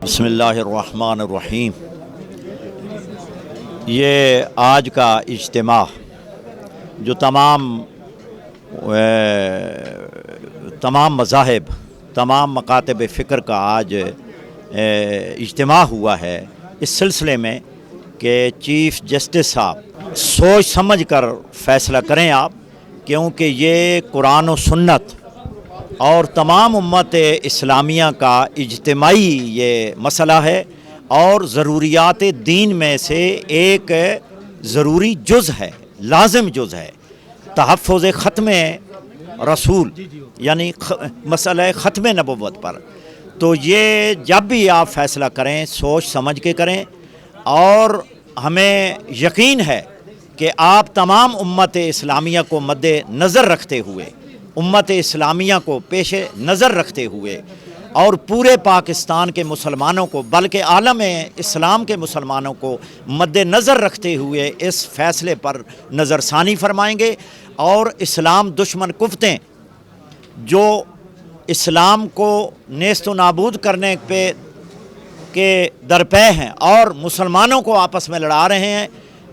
بسم اللہ الرحمن الرحیم۔ یہ آج کا اجتماع جو تمام مذاہب، تمام مکاتب فکر کا آج اجتماع ہوا ہے اس سلسلے میں کہ چیف جسٹس صاحب سوچ سمجھ کر فیصلہ کریں آپ، کیونکہ یہ قرآن و سنت اور تمام امت اسلامیہ کا اجتماعی یہ مسئلہ ہے اور ضروریات دین میں سے ایک ضروری جز ہے، لازم جز ہے تحفظ ختم رسول، یعنی مسئلہ ختم نبوت پر۔ تو یہ جب بھی آپ فیصلہ کریں سوچ سمجھ کے کریں، اور ہمیں یقین ہے کہ آپ تمام امت اسلامیہ کو مد نظر رکھتے ہوئے، امت اسلامیہ کو پیش نظر رکھتے ہوئے اور پورے پاکستان کے مسلمانوں کو، بلکہ عالم اسلام کے مسلمانوں کو مد نظر رکھتے ہوئے اس فیصلے پر نظر ثانی فرمائیں گے، اور اسلام دشمن کفتیں جو اسلام کو نیست و نابود کرنے پہ کے درپے ہیں اور مسلمانوں کو آپس میں لڑا رہے ہیں،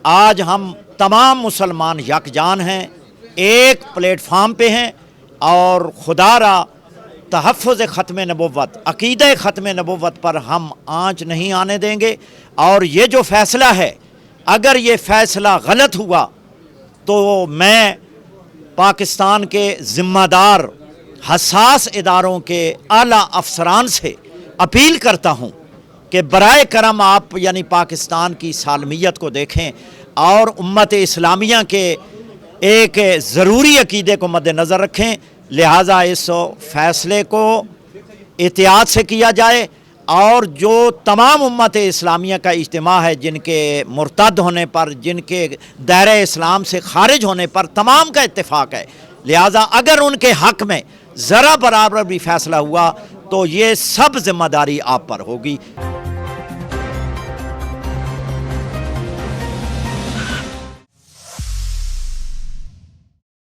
آج ہم تمام مسلمان یکجان ہیں، ایک پلیٹ فارم پہ ہیں، اور خدا را تحفظ ختم نبوت، عقیدہ ختم نبوت پر ہم آنچ نہیں آنے دیں گے۔ اور یہ جو فیصلہ ہے، اگر یہ فیصلہ غلط ہوا تو میں پاکستان کے ذمہ دار حساس اداروں کے اعلیٰ افسران سے اپیل کرتا ہوں کہ برائے کرم آپ یعنی پاکستان کی سالمیت کو دیکھیں اور امت اسلامیہ کے ایک ضروری عقیدے کو مد نظر رکھیں، لہٰذا اس فیصلے کو احتیاط سے کیا جائے، اور جو تمام امت اسلامیہ کا اجتماع ہے، جن کے مرتد ہونے پر، جن کے دائرہ اسلام سے خارج ہونے پر تمام کا اتفاق ہے، لہٰذا اگر ان کے حق میں ذرا برابر بھی فیصلہ ہوا تو یہ سب ذمہ داری آپ پر ہوگی۔